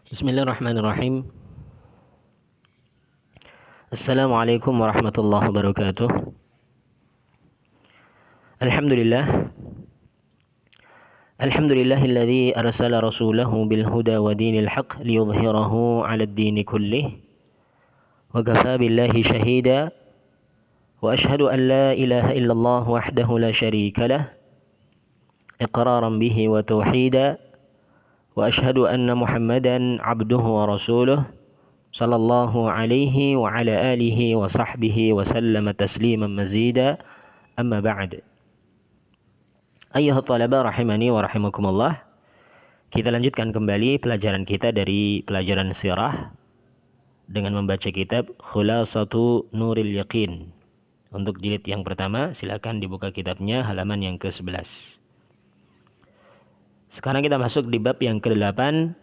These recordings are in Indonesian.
Bismillahirrahmanirrahim. Assalamualaikum warahmatullahi wabarakatuh. Alhamdulillah. Alhamdulillahilladzi arsala rasulahu bil huda wa dinil haqq liyudhhirahu 'alad dini kullih. Wa kafaa billahi shahida. Wa ashhadu an la ilaha illallah wahdahu la syarika lah. Iqraran bihi wa tauhida. Wa ashhadu anna Muhammadan 'abduhu wa rasuluh. Sallallahu alaihi wa ala alihi wa sahbihi wa sallama tasliman mazida. Amma ba'd. Ayyuhat talaba rahimani wa rahimakumullah. Kita lanjutkan kembali pelajaran kita dari pelajaran sirah dengan membaca kitab Khulasatu Nuril Yaqin. Untuk jilid yang pertama, silakan dibuka kitabnya halaman yang ke-11. Sekarang kita masuk di bab yang ke-8,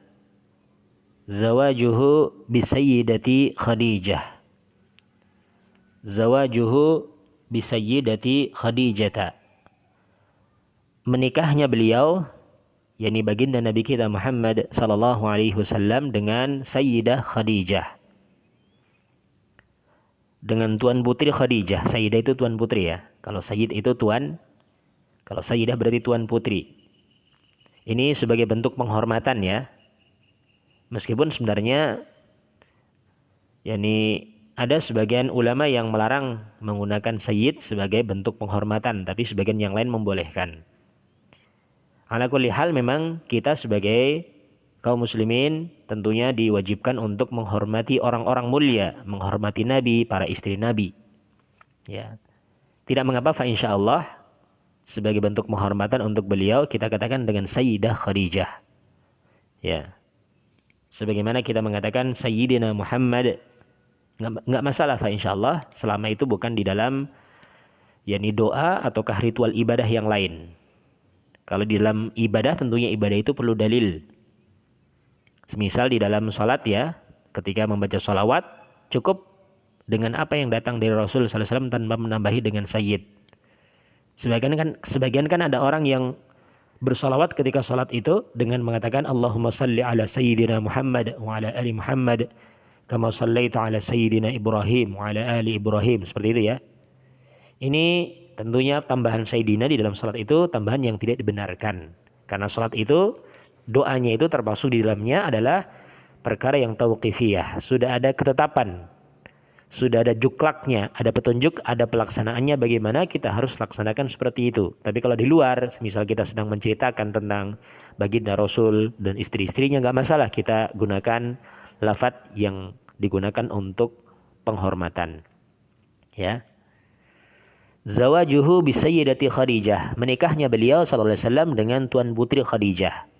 Zawajuhu bisayyidati Khadijah. Zawajuhu bisayyidati Khadijata. Menikahnya beliau, yakni baginda Nabi kita Muhammad sallallahu alaihi wasallam dengan Sayyidah Khadijah. Dengan tuan putri Khadijah. Sayyidah itu tuan putri ya. Kalau Sayyid itu tuan, kalau Sayyidah berarti tuan putri. Ini sebagai bentuk penghormatan ya. Meskipun sebenarnya yakni ada sebagian ulama yang melarang menggunakan sayyid sebagai bentuk penghormatan, tapi sebagian yang lain membolehkan. Ala kulli hal memang kita sebagai kaum muslimin tentunya diwajibkan untuk menghormati orang-orang mulia, menghormati Nabi, para istri Nabi. Ya. Tidak mengapa fa insyaallah sebagai bentuk penghormatan untuk beliau kita katakan dengan Sayyidah Khadijah. Ya. Sebagaimana kita mengatakan Sayyidina Muhammad, nggak masalah fa insyaallah selama itu bukan di dalam yakni doa ataukah ritual ibadah yang lain. Kalau di dalam ibadah tentunya ibadah itu perlu dalil. Semisal di dalam sholat ya, ketika membaca sholawat cukup dengan apa yang datang dari Rasul sallallahu alaihi wasallam tanpa menambahi dengan sayyid. Sebagian kan ada orang yang bersolawat ketika salat itu dengan mengatakan Allahumma salli ala sayyidina Muhammad wa ala ali Muhammad kama sallaita ala sayyidina Ibrahim wa ala ali Ibrahim, seperti itu ya. Ini tentunya tambahan sayyidina di dalam salat itu tambahan yang tidak dibenarkan. Karena salat itu doanya itu termasuk di dalamnya adalah perkara yang tauqifiyah, sudah ada ketetapan, sudah ada juklaknya, ada petunjuk, ada pelaksanaannya bagaimana kita harus laksanakan seperti itu. Tapi kalau di luar, misal kita sedang menceritakan tentang baginda Rasul dan istri-istrinya, nggak masalah kita gunakan lafaz yang digunakan untuk penghormatan. Ya. Zawajuhu bisayyidati Khadijah. Menikahnya beliau sallallahu alaihi wasallam dengan tuan putri Khadijah.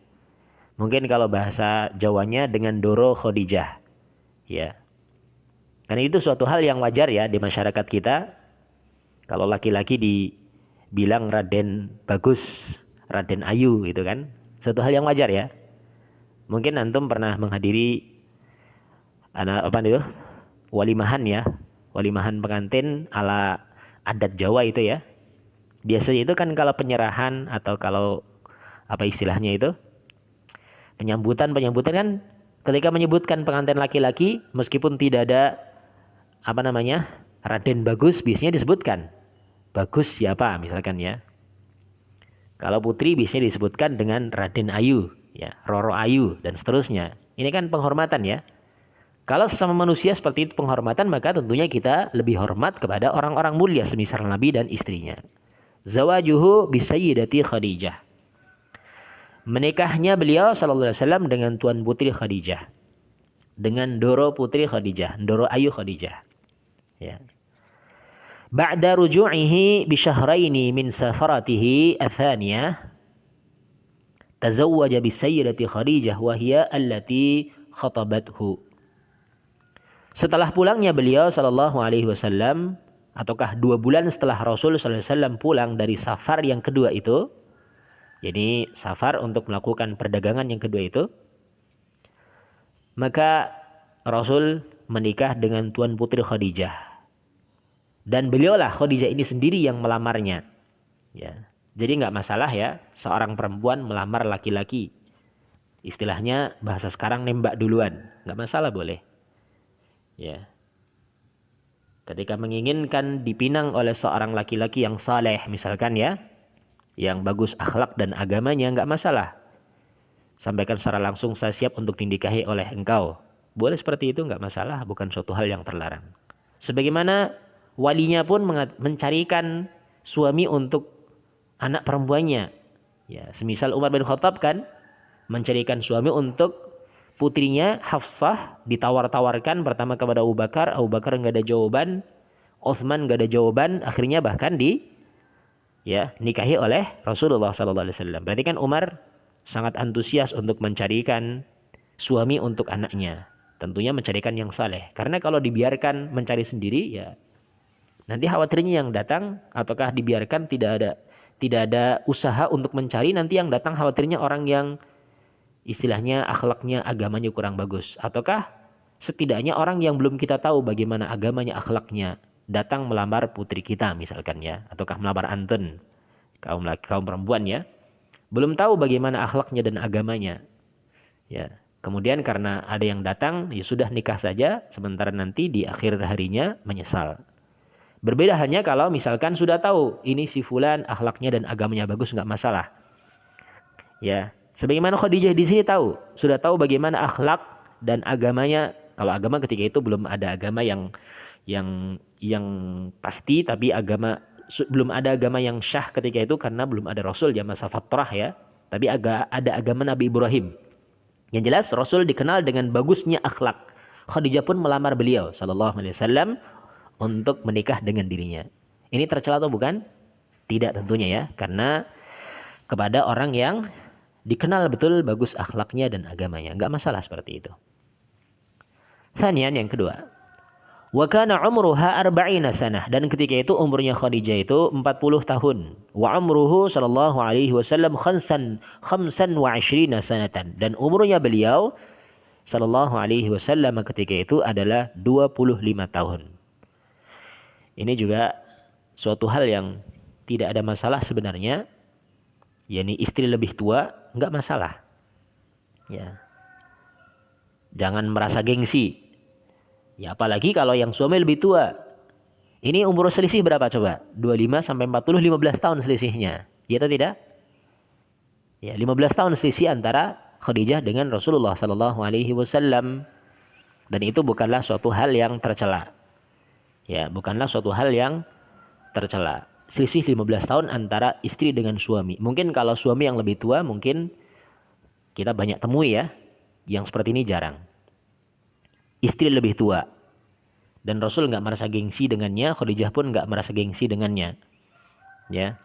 Mungkin kalau bahasa Jawanya dengan Doro Khadijah. Ya. Karena itu suatu hal yang wajar ya di masyarakat kita. Kalau laki-laki dibilang Raden Bagus, Raden Ayu gitu kan. Suatu hal yang wajar ya. Mungkin antum pernah menghadiri walimahan ya. Walimahan pengantin ala adat Jawa itu ya. Biasanya itu kan kalau penyerahan atau kalau apa istilahnya itu? Penyambutan kan ketika menyebutkan pengantin laki-laki meskipun tidak ada Raden Bagus biasanya disebutkan Bagus siapa misalkan ya. Kalau putri biasanya disebutkan dengan Raden Ayu ya, Roro Ayu dan seterusnya. Ini kan penghormatan ya. Kalau sesama manusia seperti itu penghormatan, maka tentunya kita lebih hormat kepada orang-orang mulia semisal Nabi dan istrinya. Zawajuhu bisayyidati Khadijah. Menikahnya beliau sallallahu alaihi wasallam dengan tuan putri Khadijah. Dengan Doro putri Khadijah, Doro Ayu Khadijah. Ya. Ba'da ruju'ihi bi syahraini min safaratihi athaniyah tazawwaja bi sayyidati Khadijah wa hiya allati khatabathu. Setelah pulangnya beliau sallallahu alaihi wasallam ataukah 2 bulan setelah Rasul sallallahu alaihi wasallam pulang dari safar yang kedua itu, jadi safar untuk melakukan perdagangan yang kedua itu, maka Rasul menikah dengan tuan putri Khadijah. Dan beliaulah Khadijah ini sendiri yang melamarnya. Ya. Jadi nggak masalah ya seorang perempuan melamar laki-laki. Istilahnya bahasa sekarang nembak duluan, nggak masalah boleh. Ya. Ketika menginginkan dipinang oleh seorang laki-laki yang saleh misalkan ya, yang bagus akhlak dan agamanya, nggak masalah. Sampaikan secara langsung, saya siap untuk dinikahi oleh engkau. Boleh seperti itu, nggak masalah, bukan suatu hal yang terlarang. Sebagaimana walinya pun mencarikan suami untuk anak perempuannya. Ya, semisal Umar bin Khattab kan mencarikan suami untuk putrinya Hafsah, ditawar-tawarkan pertama kepada Abu Bakar nggak ada jawaban, Utsman nggak ada jawaban, akhirnya bahkan nikahi oleh Rasulullah SAW. Berarti kan Umar sangat antusias untuk mencarikan suami untuk anaknya. Tentunya mencarikan yang saleh. Karena kalau dibiarkan mencari sendiri, ya nanti khawatirnya yang datang, ataukah dibiarkan tidak ada usaha untuk mencari, nanti yang datang khawatirnya orang yang istilahnya akhlaknya, agamanya kurang bagus. Ataukah setidaknya orang yang belum kita tahu bagaimana agamanya, akhlaknya, datang melamar putri kita misalkan ya, ataukah melamar anten, kaum perempuan ya, belum tahu bagaimana akhlaknya dan agamanya. Ya, kemudian karena ada yang datang, ya sudah nikah saja, sementara nanti di akhir harinya menyesal. Berbeda hanya kalau misalkan sudah tahu ini si fulan akhlaknya dan agamanya bagus, nggak masalah. Ya, sebagaimana Khadijah di sini sudah tahu bagaimana akhlak dan agamanya. Kalau agama ketika itu belum ada agama yang pasti, tapi belum ada agama yang syah ketika itu karena belum ada Rasul ya, masa fatrah ya. Tapi ada agama Nabi Ibrahim. Yang jelas Rasul dikenal dengan bagusnya akhlak. Khadijah pun melamar beliau sallallahu alaihi wasallam untuk menikah dengan dirinya. Ini tercela atau bukan? Tidak tentunya ya, karena kepada orang yang dikenal betul bagus akhlaknya dan agamanya, enggak masalah seperti itu. Thanian, yang kedua, wa kana umruha 40 sanah, dan ketika itu umurnya Khadijah itu 40 tahun. Wa umruhu sallallahu alaihi wasallam 25 sanatan, dan umurnya beliau sallallahu alaihi wasallam ketika itu adalah 25 tahun. Ini juga suatu hal yang tidak ada masalah sebenarnya. yakni istri lebih tua enggak masalah. Ya. Jangan merasa gengsi. Ya, apalagi kalau yang suami lebih tua. Ini umur selisih berapa coba? 25 sampai 40, 15 tahun selisihnya. Ya atau tidak? Ya, 15 tahun selisih antara Khadijah dengan Rasulullah sallallahu alaihi wasallam. Dan itu bukanlah suatu hal yang tercela. Ya, bukanlah suatu hal yang tercela. Selisih 15 tahun antara istri dengan suami. Mungkin kalau suami yang lebih tua mungkin kita banyak temui ya. Yang seperti ini jarang. Istri lebih tua. Dan Rasul nggak merasa gengsi dengannya, Khadijah pun nggak merasa gengsi dengannya. Ya.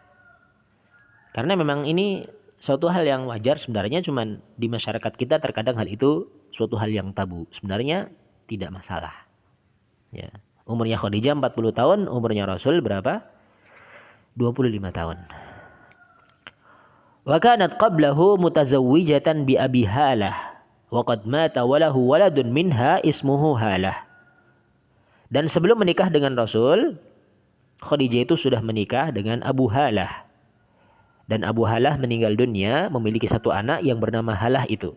Karena memang ini suatu hal yang wajar sebenarnya, cuman di masyarakat kita terkadang hal itu suatu hal yang tabu. Sebenarnya tidak masalah. Ya. Umurnya Khadijah 40 tahun, umurnya Rasul berapa? 25 tahun. Wa kanat qablahu mutazawwijatan bi Abi Halah wa qad mata wa lahu waladun minha ismuhu Halah. Dan sebelum menikah dengan Rasul, Khadijah itu sudah menikah dengan Abu Halah. Dan Abu Halah meninggal dunia memiliki satu anak yang bernama Halah itu.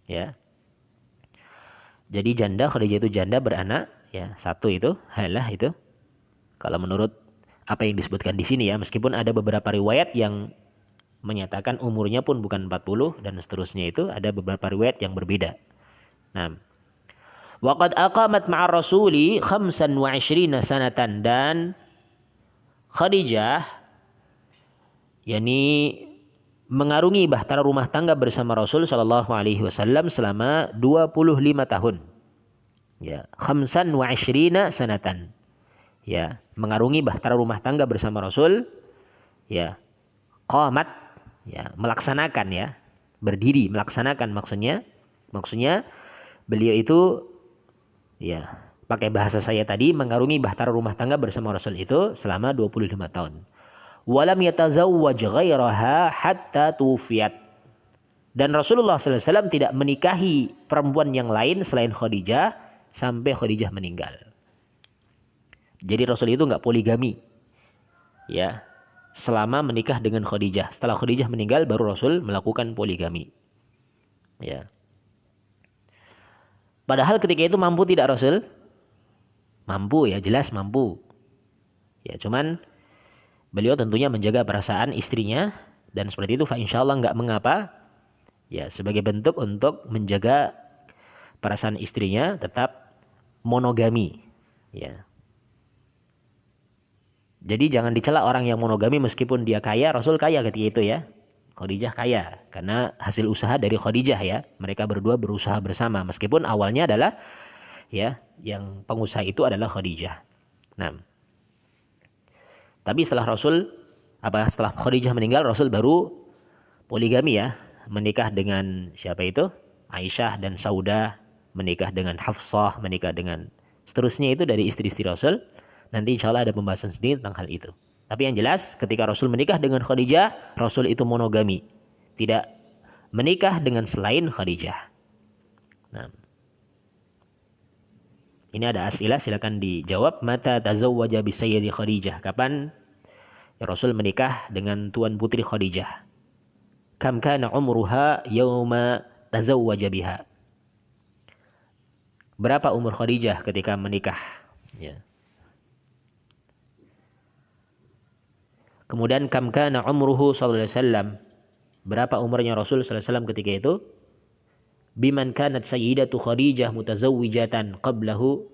Ya. Jadi janda, Khadijah itu janda beranak, ya, satu itu Halah itu. Kalau menurut apa yang disebutkan di sini ya, meskipun ada beberapa riwayat yang menyatakan umurnya pun bukan 40 dan seterusnya, itu ada beberapa riwayat yang berbeda. Nah, waqad aqamat ma'a rasuli 25 sanatan, dan Khadijah yakni mengarungi bahtera rumah tangga bersama Rasul sallallahu alaihi wasallam selama 25 tahun. Ya, 25 sanatan. Ya, mengarungi bahtera rumah tangga bersama Rasul, ya, qamat, ya, melaksanakan, ya, berdiri, melaksanakan maksudnya beliau itu, ya, pakai bahasa saya tadi, mengarungi bahtera rumah tangga bersama Rasul itu selama 25 tahun. Walam yatazawwaj ghairaha hatta tufiyat. Dan Rasulullah SAW tidak menikahi perempuan yang lain selain Khadijah sampai Khadijah meninggal. Jadi Rasul itu nggak poligami, ya, selama menikah dengan Khadijah. Setelah Khadijah meninggal baru Rasul melakukan poligami. Ya. Padahal ketika itu mampu tidak Rasul? Mampu ya, jelas mampu. Ya, cuman beliau tentunya menjaga perasaan istrinya dan seperti itu fa insyaallah nggak mengapa. Ya, sebagai bentuk untuk menjaga perasaan istrinya tetap monogami. Ya. Jadi jangan dicela orang yang monogami meskipun dia kaya, Rasul kaya ketika itu ya. Khadijah kaya karena hasil usaha dari Khadijah ya. Mereka berdua berusaha bersama meskipun awalnya adalah ya yang pengusaha itu adalah Khadijah. Nah, tapi setelah Khadijah meninggal Rasul baru poligami ya, menikah dengan siapa itu? Aisyah dan Saudah, menikah dengan Hafsah, menikah dengan seterusnya itu dari istri-istri Rasul. Nanti insya Allah ada pembahasan sendiri tentang hal itu. Tapi yang jelas ketika Rasul menikah dengan Khadijah, Rasul itu monogami. Tidak menikah dengan selain Khadijah. Nah, ini ada asilah silakan dijawab. Mata tazawwaja bi sayyidi Khadijah? Kapan Rasul menikah dengan tuan putri Khadijah? Kam kana umruha yauma tazawwaja biha? Berapa umur Khadijah ketika menikah? Ya. Kemudian kam kana umruhu sallallahu alaihi wasallam? Berapa umurnya Rasul sallallahu alaihi wasallam ketika itu? Biman kanat sayyidatu Khadijah mutazawwijatan qablahu?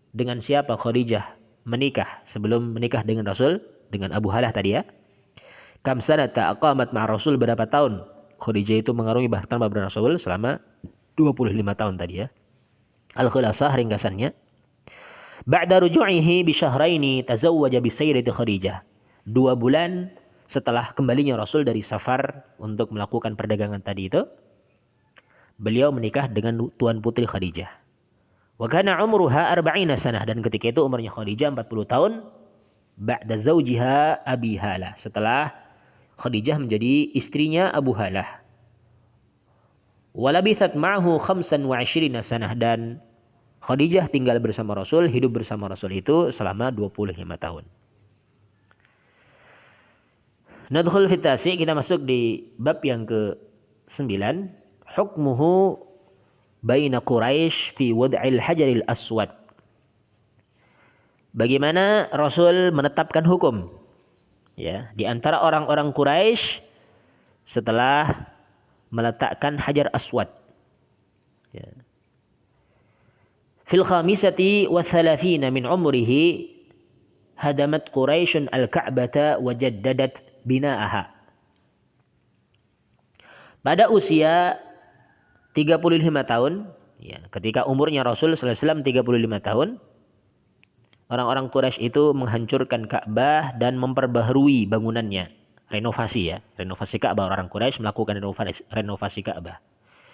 Dengan siapa Khadijah menikah sebelum menikah dengan Rasul? Dengan Abu Halah tadi ya. Kam sanata aqamat ma'a Rasul? Berapa tahun Khadijah itu mengarungi bahtera bersama Rasul? Selama 25 tahun tadi ya. Al-Khulasah ringkasannya. Ba'da ruju'ihi bi syahraini tazawwaja bi sayyidati Khadijah. 2 bulan setelah kembalinya Rasul dari safar untuk melakukan perdagangan tadi itu, beliau menikah dengan tuan putri Khadijah. Wa kana umruha 40 sanah, dan ketika itu umurnya Khadijah 40 tahun. Ba'da zawjiha Abi Halah, setelah Khadijah menjadi istrinya Abu Halah. Wa labithat ma'ahu 25 sanah, dan Khadijah tinggal bersama Rasul, hidup bersama Rasul itu selama 25 tahun. Nadkhul fit tasi, kita masuk di bab yang ke-9. Hukmuhu baina Quraisy fi wad'il hajaril aswad. Bagaimana Rasul menetapkan hukum ya di antara orang-orang Quraisy setelah meletakkan hajar aswad. Ya. Fil khamisati wa thalathina min umrihi hadamat Quraisyun al-Ka'bata wa jaddadat bina'aha. Pada usia 35 tahun, ya, ketika umurnya Rasul sallallahu alaihi wasallam 35 tahun, orang-orang Quraisy itu menghancurkan Ka'bah dan memperbaharui bangunannya, renovasi ya, renovasi Ka'bah. Orang Quraisy melakukan renovasi Ka'bah.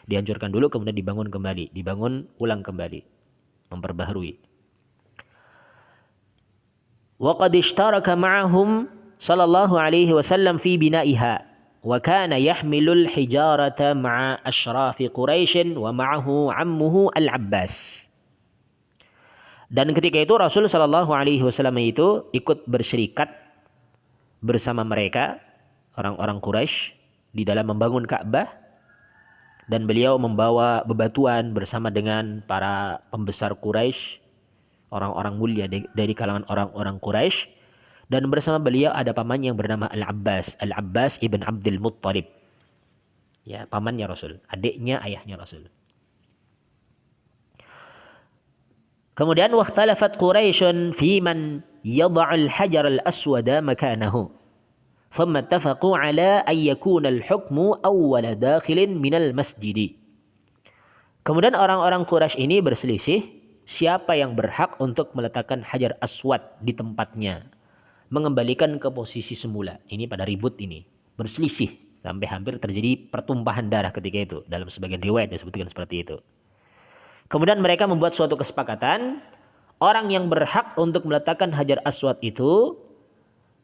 Dihancurkan dulu kemudian dibangun kembali, dibangun ulang kembali, memperbaharui. Wa qad ishtaraka ma'ahum sallallahu alaihi wasallam fi bina'iha wa kana yahmilul hijarata ma'a asyrafi Quraisy wa ma'ahu ammuhu Al-Abbas. Dan ketika itu Rasul sallallahu alaihi wasallam itu ikut berserikat bersama mereka orang-orang Quraisy di dalam membangun Ka'bah, dan beliau membawa bebatuan bersama dengan para pembesar Quraisy, orang-orang mulia dari kalangan orang-orang Quraisy. Dan bersama beliau ada pamannya yang bernama Al-Abbas, Al-Abbas ibn Abdul Muttalib. Ya, pamannya Rasul, adiknya ayahnya Rasul. Kemudian wakhtalafat Quraisyun fi man yad'al hajar al-aswada makanahu. Thumma ittafaqu ala an yakuna al-hukmu awwala dakhilin minal masjidi. Kemudian orang-orang Quraisy ini berselisih siapa yang berhak untuk meletakkan hajar aswad di tempatnya, mengembalikan ke posisi semula. Ini pada ribut ini, berselisih sampai hampir terjadi pertumpahan darah ketika itu. Dalam sebagian riwayat disebutkan seperti itu. Kemudian mereka membuat suatu kesepakatan, orang yang berhak untuk meletakkan hajar aswad itu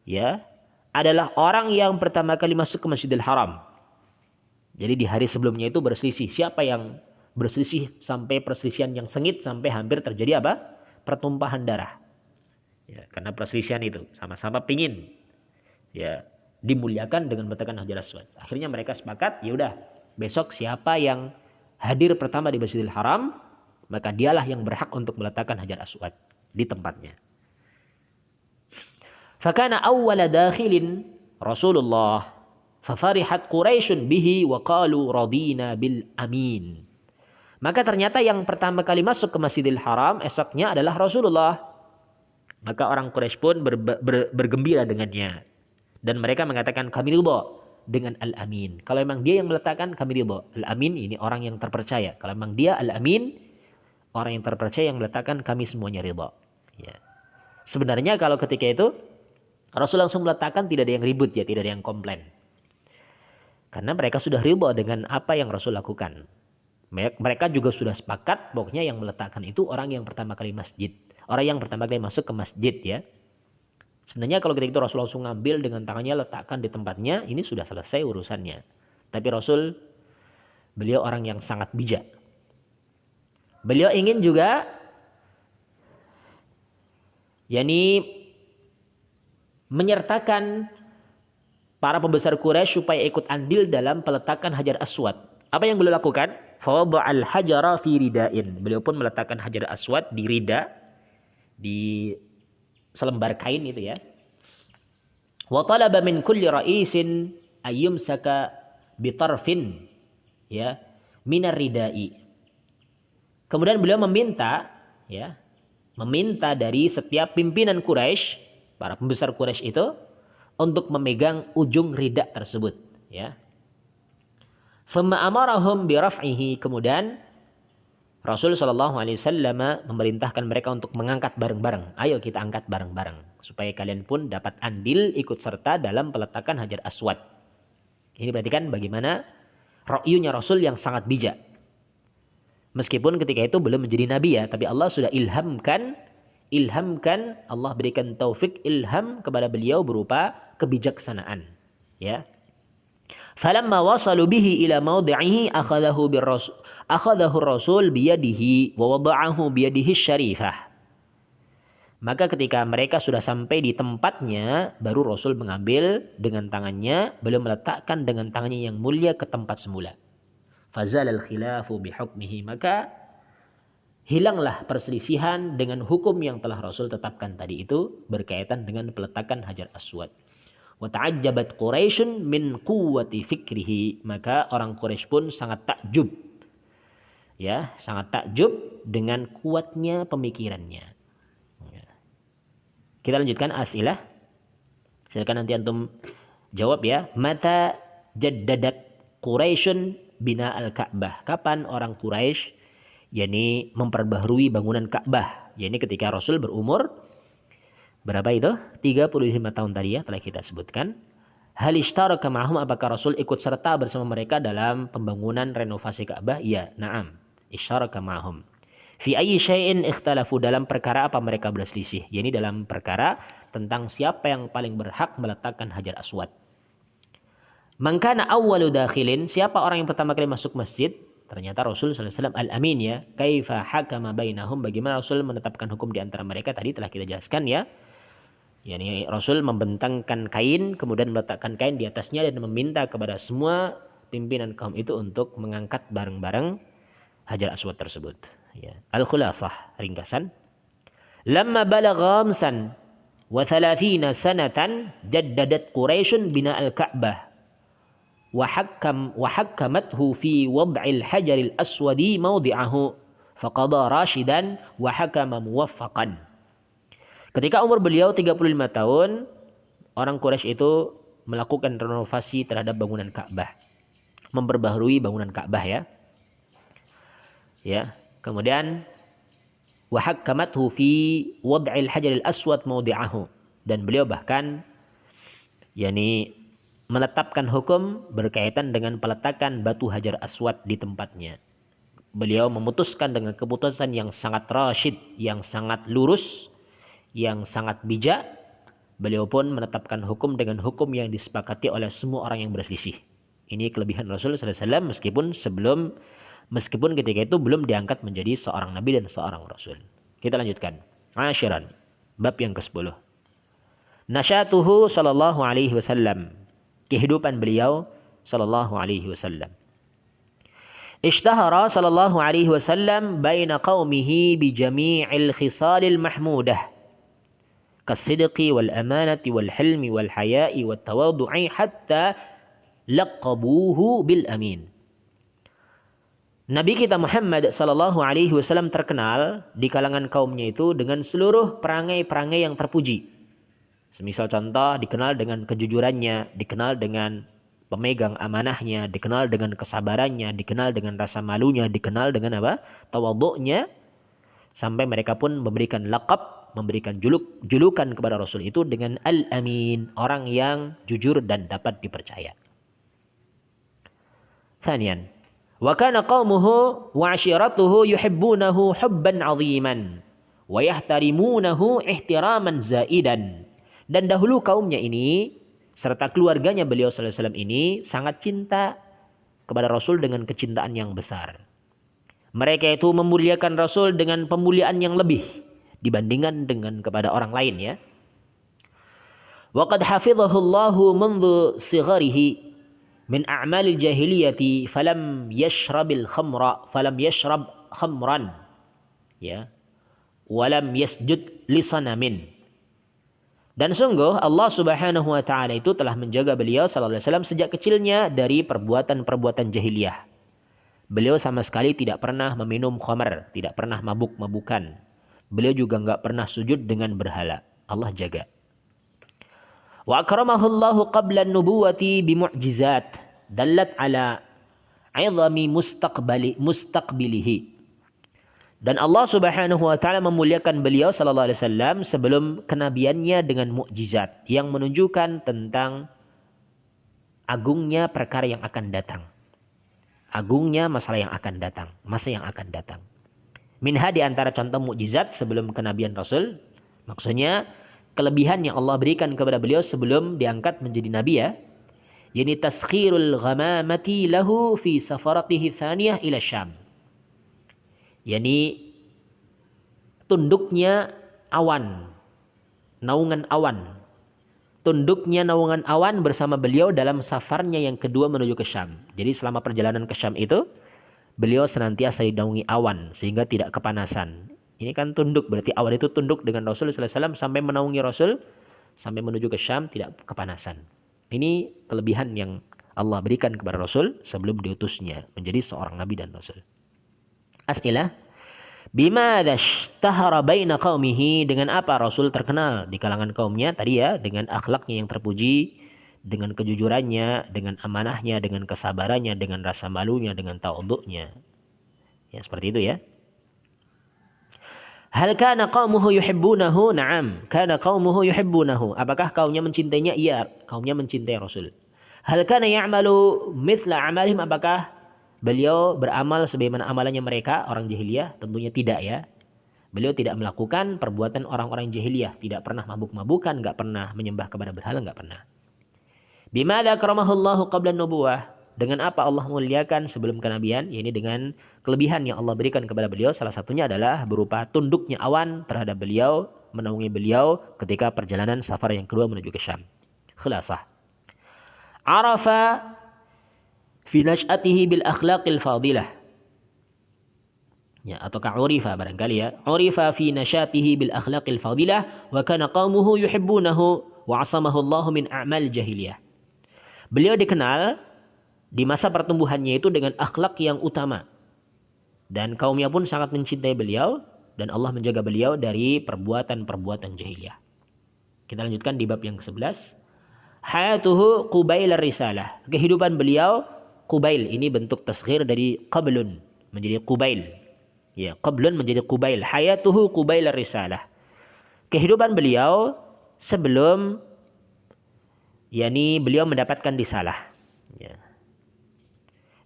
ya adalah orang yang pertama kali masuk ke Masjidil Haram. Jadi di hari sebelumnya itu berselisih, siapa yang berselisih sampai perselisihan yang sengit sampai hampir terjadi apa? Pertumpahan darah. Ya, karena perselisihan itu sama-sama pingin ya dimuliakan dengan meletakkan hajar aswad. Akhirnya mereka sepakat, ya udah besok siapa yang hadir pertama di Masjidil Haram, maka dialah yang berhak untuk meletakkan Hajar Aswad di tempatnya. Fakana awwala dakhilin Rasulullah fafarihat Quraisyun bihi wa qalu radina bil amin. Maka ternyata yang pertama kali masuk ke Masjidil Haram esoknya adalah Rasulullah. Maka orang Quraisy pun bergembira dengannya. Dan mereka mengatakan kami ridha dengan Al-Amin. Kalau memang dia yang meletakkan kami ridha. Al-Amin ini orang yang terpercaya. Kalau memang dia Al-Amin, orang yang terpercaya yang meletakkan, kami semuanya ridha. Ya. Sebenarnya kalau ketika itu Rasul langsung meletakkan, tidak ada yang ribut ya, tidak ada yang komplain. Karena mereka sudah ridha dengan apa yang Rasul lakukan. Mereka juga sudah sepakat pokoknya yang meletakkan itu orang yang pertama kali masjid. Orang yang pertama kali masuk ke masjid ya. Sebenarnya kalau ketika itu Rasul langsung ngambil dengan tangannya letakkan di tempatnya, ini sudah selesai urusannya. Tapi Rasul, beliau orang yang sangat bijak. Beliau ingin juga menyertakan para pembesar Quraisy supaya ikut andil dalam peletakan Hajar Aswad. Apa yang beliau lakukan? Fawada'al hajara fi ridain. Beliau pun meletakkan Hajar Aswad di rida, di selembar kain itu ya. Wa talaba min kulli ra'isin ayyumsaka bitarfin ya minar ridai. Kemudian beliau meminta dari setiap pimpinan Quraisy, para pembesar Quraisy itu untuk memegang ujung rida tersebut ya. Thumma amarahum bi raf'ihi. Kemudian Rasul sallallahu alaihi wasallam memerintahkan mereka untuk mengangkat bareng-bareng. Ayo kita angkat bareng-bareng supaya kalian pun dapat andil ikut serta dalam peletakan Hajar Aswad. Ini perhatikan bagaimana ra'yunya Rasul yang sangat bijak. Meskipun ketika itu belum menjadi nabi ya, tapi Allah sudah ilhamkan, Allah berikan taufik ilham kepada beliau berupa kebijaksanaan ya. Falamma wasalu bihi ila mawdi'ihi akhadahu Rasul biyadihi wa wada'ahu biyadihi syarifah. Maka ketika mereka sudah sampai di tempatnya, baru Rasul mengambil dengan tangannya, beliau meletakkan dengan tangannya yang mulia ke tempat semula. Fazalal khilafu bihukmihi. Maka hilanglah perselisihan dengan hukum yang telah Rasul tetapkan tadi itu berkaitan dengan peletakan Hajar Aswad. Wa ta'ajjabat Quraisyun min quwwati fikrihi. Maka orang Quraisy pun sangat takjub. Ya, sangat takjub dengan kuatnya pemikirannya. Ya. Kita lanjutkan asilah. Silakan nanti antum jawab ya. Mata jaddadat Quraisyun bina al-Ka'bah. Kapan orang Quraisy memperbaharui bangunan Ka'bah? Yani ketika Rasul berumur berapa itu? 35 tahun tadi ya telah kita sebutkan. Hal ishtaraka ma'hum, apakah Rasul ikut serta bersama mereka dalam pembangunan renovasi Ka'bah? Iya, na'am. Ishtaraka ma'hum. Fi ayyi syai'in ikhtalafu, dalam perkara apa mereka berselisih? Yani dalam perkara tentang siapa yang paling berhak meletakkan Hajar Aswad. Man kana awwalu dakhilin, siapa orang yang pertama kali masuk masjid? Ternyata Rasul sallallahu alaihi wasallam al-amin ya. Kaifa hakama bainahum, bagaimana Rasul menetapkan hukum di antara mereka? Tadi telah kita jelaskan ya. Yani Rasul membentangkan kain, kemudian meletakkan kain di atasnya dan meminta kepada semua pimpinan kaum itu untuk mengangkat bareng-bareng Hajar Aswad tersebut. Ya. Al-Khulasah, ringkasan. Lamma balagha khamsan wa 30 sanatan jaddadat Quraisyun bina al-Ka'bah wa hakkamathu fi wad'il hajaril aswadi mawdi'ahu faqada rashidan wa hakama muwaffaqan. Ketika umur beliau 35 tahun, orang Quraisy itu melakukan renovasi terhadap bangunan Ka'bah. Memperbaharui bangunan Ka'bah ya. Ya, kemudian wa hakkamathu fi wad'il hajaril aswad mawdi'ahu, dan beliau bahkan menetapkan hukum berkaitan dengan peletakan batu Hajar Aswad di tempatnya. Beliau memutuskan dengan keputusan yang sangat rasyid, yang sangat lurus, yang sangat bijak. Beliau pun menetapkan hukum dengan hukum yang disepakati oleh semua orang yang berselisih. Ini kelebihan Rasul sallallahu alaihi wasallam meskipun ketika itu belum diangkat menjadi seorang nabi dan seorang rasul. Kita lanjutkan. Asyiran, bab yang ke-10. Nasyatuhu sallallahu alaihi wasallam. Kehidupan beliau sallallahu alaihi wasallam. Ishtahara sallallahu alaihi wasallam baina qaumihi bi jami'il khisalil mahmudah kasidqi wal amanati wal hilmi wal haya'i wat tawaddu'i hatta laqabuhu bil amin. Nabi kita Muhammad sallallahu alaihi wasallam terkenal di kalangan kaumnya itu dengan seluruh perangai-perangai yang terpuji. Semisal contoh, dikenal dengan kejujurannya, dikenal dengan pemegang amanahnya, dikenal dengan kesabarannya, dikenal dengan rasa malunya, dikenal dengan apa? Tawadhu'nya, sampai mereka pun memberikan laqab, memberikan julukan kepada Rasul itu dengan Al-Amin, orang yang jujur dan dapat dipercaya. Thaniyan, wa kana qaumuhu wa 'ashiratuhu yuhibbunahu hubban 'aziman wa yahtarimunahu ihtiraman zaidan. Dan dahulu kaumnya ini serta keluarganya beliau sallallahu alaihi wasallam ini sangat cinta kepada Rasul dengan kecintaan yang besar. Mereka itu memuliakan Rasul dengan pemuliaan yang lebih dibandingkan dengan kepada orang lain ya. Wa qad hafizahu Allahu منذ sigharihi min a'malil jahiliyati falam yashrab khamran ya walam yasjud li sanamin. Dan sungguh Allah Subhanahu wa taala itu telah menjaga beliau sallallahu alaihi wasallam sejak kecilnya dari perbuatan-perbuatan jahiliyah. Beliau sama sekali tidak pernah meminum khamar, tidak pernah mabuk-mabukan. Beliau juga enggak pernah sujud dengan berhala. Allah jaga. Wa akramahu Allah qabla an-nubuwati bi mu'jizat dallat ala 'izami mustaqbilihi. Dan Allah Subhanahu wa taala memuliakan beliau sallallahu alaihi wasallam sebelum kenabiannya dengan mukjizat yang menunjukkan tentang agungnya perkara yang akan datang. Agungnya masalah yang akan datang, masa yang akan datang. Minha di antara contoh mukjizat sebelum kenabian Rasul, maksudnya kelebihan yang Allah berikan kepada beliau sebelum diangkat menjadi nabi ya. Yani taskhirul ghamamati lahu fi safaratihi tsaniyah ila Syam. Yani tunduknya awan, naungan awan. Tunduknya naungan awan bersama beliau dalam safarnya yang kedua menuju ke Syam. Jadi selama perjalanan ke Syam itu, beliau senantiasa dinaungi awan sehingga tidak kepanasan. Ini kan tunduk, berarti awan itu tunduk dengan Rasul sallallahu alaihi wasallam sampai menaungi Rasul sampai menuju ke Syam tidak kepanasan. Ini kelebihan yang Allah berikan kepada Rasul sebelum diutusnya menjadi seorang nabi dan rasul. As'ilah, bimadza ishtahara baina qaumihi, dengan apa Rasul terkenal di kalangan kaumnya tadi ya, dengan akhlaknya yang terpuji, dengan kejujurannya, dengan amanahnya, dengan kesabarannya, dengan rasa malunya, dengan tawadhu'nya. Ya, seperti itu ya. Hal kana qaumuhu yuhibbunahu? Na'am, kana qaumuhu yuhibbunahu. Apakah kaumnya mencintainya? Iya, kaumnya mencintai Rasul. Hal kana ya'malu mithla amalihim? Apakah beliau beramal sebagaimana amalannya mereka orang jahiliyah? Tentunya tidak ya. Beliau tidak melakukan perbuatan orang-orang jahiliyah, tidak pernah mabuk-mabukan, enggak pernah menyembah kepada berhala, enggak pernah. Bimadza karamahullahu qabla nubuwah? Dengan apa Allah memuliakan sebelum kenabian? Yakni dengan kelebihan yang Allah berikan kepada beliau. Salah satunya adalah berupa tunduknya awan terhadap beliau, menaungi beliau ketika perjalanan safar yang kedua menuju ke Syam. Khulasah. Arafa fi nash'atihi bil akhlaqil fadilah. Ya, ataukah urifa barangkali ya. Urifa fi nashatihi bil akhlaqil fadilah wa kana qaumuhu yuhibbunahu wa 'asamahu Allah min a'mal jahiliyah. Beliau dikenal di masa pertumbuhannya itu dengan akhlak yang utama. Dan kaumnya pun sangat mencintai beliau dan Allah menjaga beliau dari perbuatan-perbuatan jahiliyah. Kita lanjutkan di bab yang ke-11. Hayatuhu qubail risalah. Kehidupan beliau Qubail, ini bentuk tasghir dari qablun menjadi qubail. Ya, qablun menjadi qubail. Hayatuhu qubail risalah. Kehidupan beliau sebelum yakni beliau mendapatkan risalah. Ya.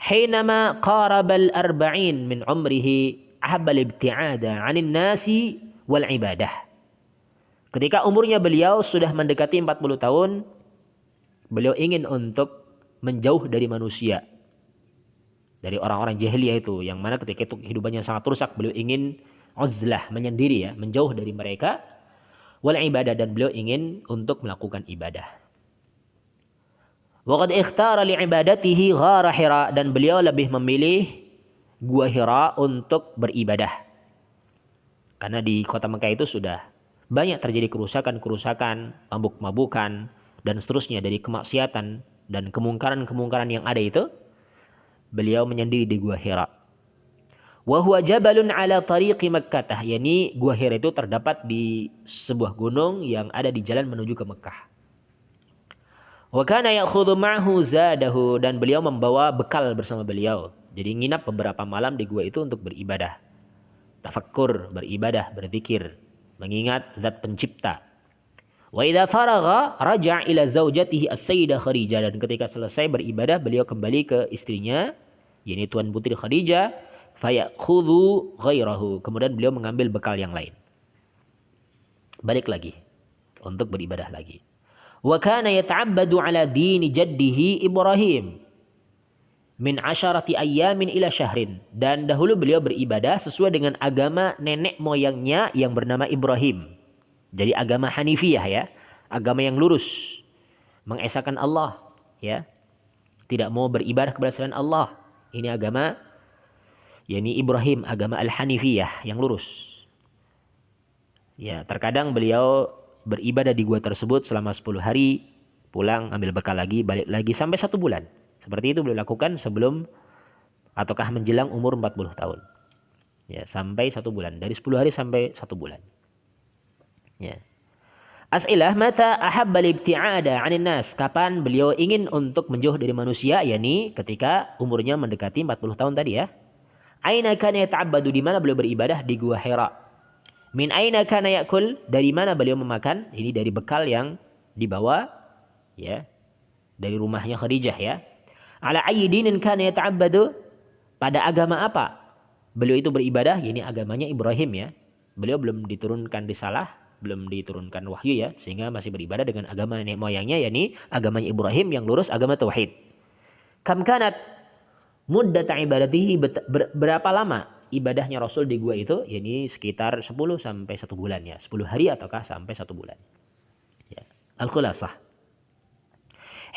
Hinama qarabal arba'in min umrihi ahabbal ibti'ada 'anil nasi wal ibadah. Ketika umurnya beliau sudah mendekati 40 tahun, beliau ingin untuk menjauh dari manusia, dari orang-orang jahiliyah itu, yang mana ketika itu kehidupannya sangat rusak, beliau ingin uzlah, menyendiri ya, menjauh dari mereka, wal ibadah, dan beliau ingin untuk melakukan ibadah. Wa qad ikhtara li ibadatihi ghara Hira, dan beliau lebih memilih Gua Hira untuk beribadah. Karena di kota Mekah itu sudah banyak terjadi kerusakan-kerusakan, mabuk-mabukan, dan seterusnya dari kemaksiatan dan kemungkaran-kemungkaran yang ada itu, beliau menyendiri di Gua Hira. Wa huwa jabalun ala tariqi Makkah, yakni Gua Hira itu terdapat di sebuah gunung yang ada di jalan menuju ke Mekah. Wa kana ya'khudhu ma'hu zadahu, dan beliau membawa bekal bersama beliau. Jadi nginap beberapa malam di gua itu untuk beribadah. Tafakkur, beribadah, berzikir, mengingat zat pencipta. Wa idza faragha raja'a ila zaujatihi as-sayyidah Khadijah, dan ketika selesai beribadah beliau kembali ke istrinya, yakni Tuan Putri Khadijah, fayakhudhu ghairahu, kemudian beliau mengambil bekal yang lain. Balik lagi untuk beribadah lagi. Wa kana yata'abbadu ala dini jaddihi Ibrahim min 10 ayyamin ila syahrin, dan dahulu beliau beribadah sesuai dengan agama nenek moyangnya yang bernama Ibrahim. Jadi agama Hanifiyah ya, agama yang lurus, mengesahkan Allah ya, tidak mau beribadah kepada selain Allah. Ini agama yakni Ibrahim, agama Al-Hanifiyah yang lurus. Ya, terkadang beliau beribadah di gua tersebut selama 10 hari, pulang ambil bekal lagi, balik lagi sampai 1 bulan. Seperti itu beliau lakukan sebelum ataukah menjelang umur 40 tahun. Ya, sampai 1 bulan. Dari 10 hari sampai 1 bulan. Ya. As'ilah mata ahabba libti'ada 'anil nas. Kapan beliau ingin untuk menjauh dari manusia, yakni ketika umurnya mendekati 40 tahun tadi ya. Aina kana yata'abbadu, di mana beliau beribadah? Di Gua Hira. Min aina kana ya'kul, dari mana beliau memakan? Ini dari bekal yang dibawa ya dari rumahnya Khadijah ya. Ala ayyi dinin kana yata'abbadu, pada agama apa beliau itu beribadah? Ini agamanya Ibrahim ya. Beliau belum diturunkan risalah, belum diturunkan wahyu ya, sehingga masih beribadah dengan agama nenek moyangnya, yakni agamanya Ibrahim yang lurus, agama tauhid. Kam kanat muddat ibadatihi, berapa lama ibadahnya Rasul di gua itu? Yakni sekitar 10 sampai 1 bulan ya, 10 hari ataukah sampai 1 bulan. Ya. Al-Khulasah.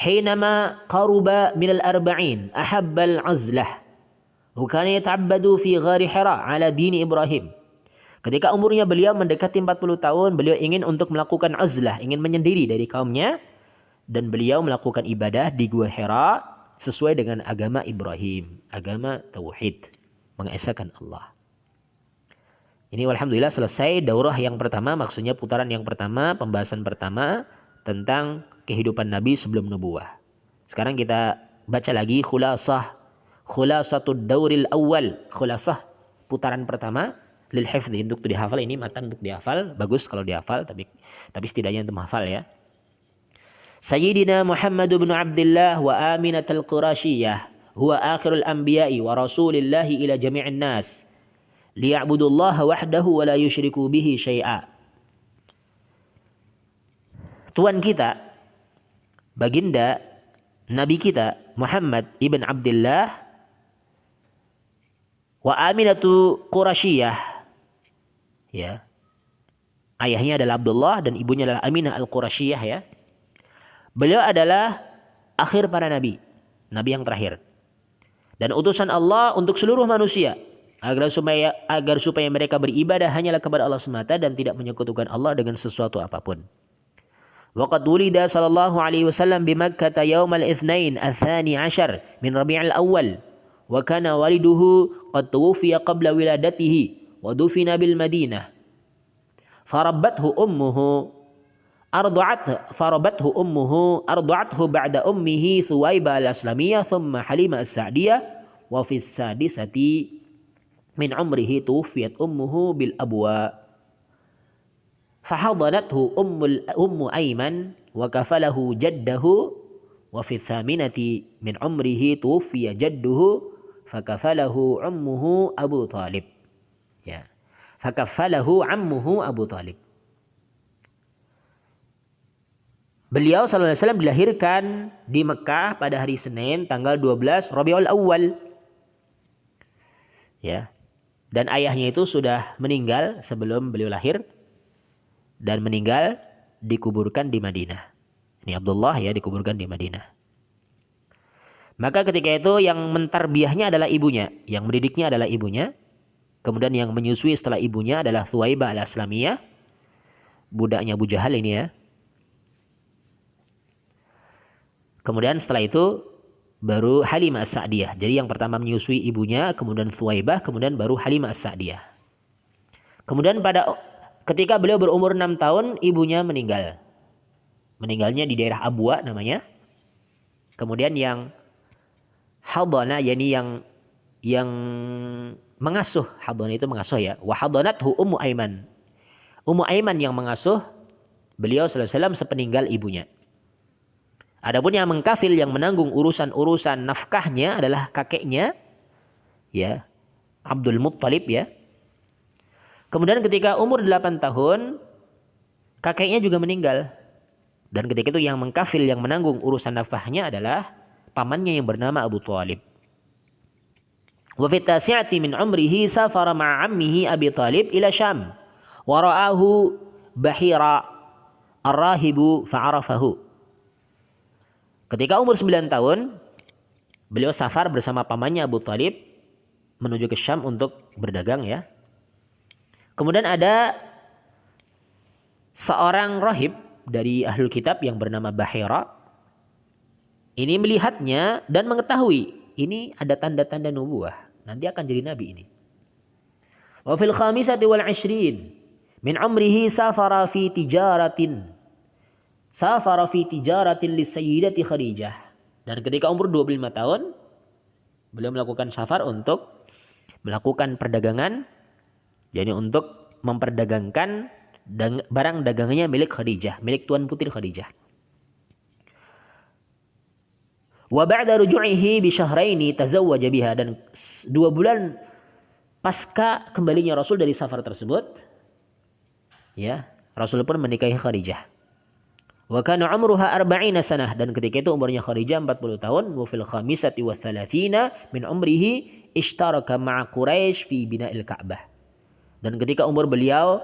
حينما قرب من الأربعين أحب العزلة وكان يتعبد في غار حراء على دين إبراهيم. Ketika umurnya beliau mendekati 40 tahun, beliau ingin untuk melakukan uzlah, ingin menyendiri dari kaumnya, dan beliau melakukan ibadah di Gua Hira sesuai dengan agama Ibrahim, agama tauhid, mengesahkan Allah. Ini alhamdulillah selesai daurah yang pertama, maksudnya putaran yang pertama, pembahasan pertama tentang kehidupan Nabi sebelum nubuwah. Sekarang kita baca lagi khulasatud dauril awal, khulasah putaran pertama lil hifdzi, untuk dihafal. Ini matan untuk dihafal, bagus kalau dihafal, tapi setidaknya untuk menghafal ya. Sayyidina Muhammad bin Abdullah wa Aminatul Qurasyiyah huwa akhirul anbiya'i wa rasulillahi ila jami'in nas liya'budullaha wahdahu wa la yusyriku bihi syai'a. Tuan kita, baginda Nabi kita Muhammad ibn Abdullah wa Aminatu Qurasyiyah ya. Ayahnya adalah Abdullah dan ibunya adalah Aminah al-Qurasyiyah ya. Beliau adalah akhir para nabi, nabi yang terakhir, dan utusan Allah untuk seluruh manusia agar supaya mereka beribadah hanyalah kepada Allah semata dan tidak menyekutukan Allah dengan sesuatu apapun. Waqad wulida sallallahu alaihi wasallam bi Makkah yaum al-itsnain ats-tsani 'ashar min Rabi'il Awwal, wa kana waliduhu qad tuwfiya qabla wiladatihi wa dufina bil Madinah. Farabbathu ummuhu arda'athu ba'da ummihi Thuwaibah al-Aslamiyah thumma Halimah as-Sa'diyah, wa fi as-sadisati min umrihi tuwfiyat ummuhu bil Abwa. Fahadanathu ummu Aiman wa kafalahu jaddahu, wa fi thaminati min umrihi tuwfiya jadduhu fakafalahu ummuhu Abu Talib. Ya. Fakafalahu ammuhu Abu Talib. Beliau sallallahu alaihi wasallam dilahirkan di Mekah pada hari Senin tanggal 12 Rabiul Awal. Ya. Dan ayahnya itu sudah meninggal sebelum beliau lahir, dan meninggal dikuburkan di Madinah. Ini Abdullah ya, dikuburkan di Madinah. Maka ketika itu yang mentarbiyahnya adalah ibunya, yang mendidiknya adalah ibunya. Kemudian yang menyusui setelah ibunya adalah Thuwaibah al-Aslamiyah, budaknya Abu Jahal ini ya. Kemudian setelah itu baru Halimah As-Sa'diyah. Jadi yang pertama menyusui ibunya, kemudian Thuwaibah, kemudian baru Halimah As-Sa'diyah. Kemudian ketika beliau berumur 6 tahun, ibunya meninggal. Meninggalnya di daerah Abwa namanya. Kemudian yang hadana, yakni yang mengasuh, hadana itu mengasuh ya. Wa hadanathu Ummu Aiman. Ummu Aiman yang mengasuh beliau sallallahu alaihi wasallam sepeninggal ibunya. Adapun yang mengkafil, yang menanggung urusan-urusan nafkahnya adalah kakeknya, ya, Abdul Muttalib ya. Kemudian ketika umur 8 tahun, kakeknya juga meninggal. Dan ketika itu yang mengkafil, yang menanggung urusan nafkahnya adalah pamannya yang bernama Abu Thalib. Wa fi tasi'ati min umrihi safara ma'a ammihi Abi Thalib ila Syam. Wa ra'ahu Bahira ar-rahibu fa'arafahu. Ketika umur 9 tahun, beliau safar bersama pamannya Abu Thalib menuju ke Syam untuk berdagang ya. Kemudian ada seorang rahib dari ahlul kitab yang bernama Bahira. Ini melihatnya dan mengetahui ini ada tanda-tanda nubuah. Nanti akan jadi nabi ini. Wa fil khamisati wal 20 min umrihi safara fi tijaratin li Sayyidati Khadijah. Dan ketika umur 25 tahun, beliau melakukan safar untuk melakukan perdagangan, yakni untuk memperdagangkan barang dagangannya milik Khadijah, milik Tuan Putri Khadijah. Wa ba'da ruju'ihi bi syahraini tazawwaja biha, dan 2 bulan pasca kembalinya Rasul dari safar tersebut, ya, Rasul pun menikahi Khadijah. Wa kana umruha 40 sanah, dan ketika itu umurnya Khadijah 40 tahun. Wa fil khamisati wa 30 min umrihi ishtaraka ma'a Quraisy fi bina'il Ka'bah. Dan ketika umur beliau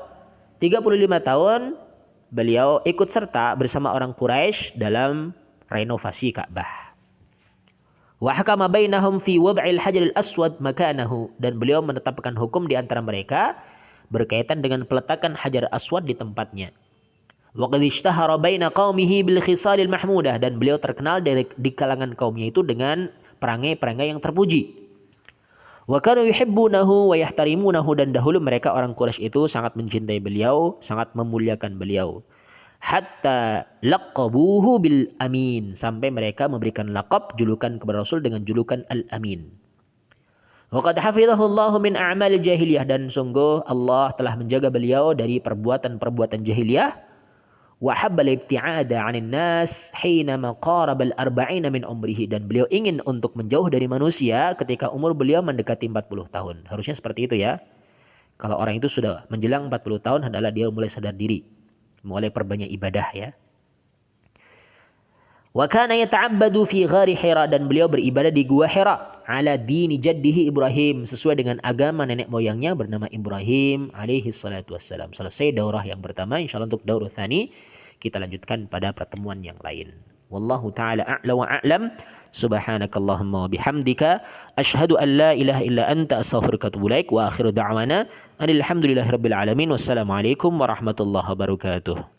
35 tahun, beliau ikut serta bersama orang Quraisy dalam renovasi Ka'bah. Wa hakama bainahum fi wad'il hajaril aswad makanahu, dan beliau menetapkan hukum di antara mereka berkaitan dengan peletakan hajar aswad di tempatnya. Wa qad ishtahara baina qaumihi bil khisalil mahmudah, dan beliau terkenal di kalangan kaumnya itu dengan perangai-perangai yang terpuji. Wa kanu yuhibbunahu wa yahtarimunahu, dan dahulu mereka orang Quraisy itu sangat mencintai beliau, sangat memuliakan beliau. Hatta laqabuhu bil amin, sampai mereka memberikan laqab, julukan kepada Rasul dengan julukan al-amin. Wa qad hafizahu Allahu min a'malil jahiliyah, dan sungguh Allah telah menjaga beliau dari perbuatan-perbuatan jahiliyah. Wa habbal ibti'ada 'anil nas hina qarabal 40 min umrihi, dan beliau ingin untuk menjauh dari manusia ketika umur beliau mendekati 40 tahun. Harusnya seperti itu ya. Kalau orang itu sudah menjelang 40 tahun adalah dia mulai sadar diri, mulai perbanyak ibadah ya. Wa kana yata'abbadu fi ghari Hira, dan beliau beribadah di gua Hira ala dini jaddihi Ibrahim, sesuai dengan agama nenek moyangnya bernama Ibrahim alaihi salatu wassalam. Selesai daurah yang pertama, insyaallah untuk daurah tsani kita lanjutkan pada pertemuan yang lain. Wallahu taala a'la wa a'lam. Subhanakallahumma wa bihamdika asyhadu an la ilaha illa anta astaghfiruka wa atubu ilaik. Wa akhiru da'wana alhamdulillahirabbil alamin. Wassalamualaikum warahmatullahi wabarakatuh.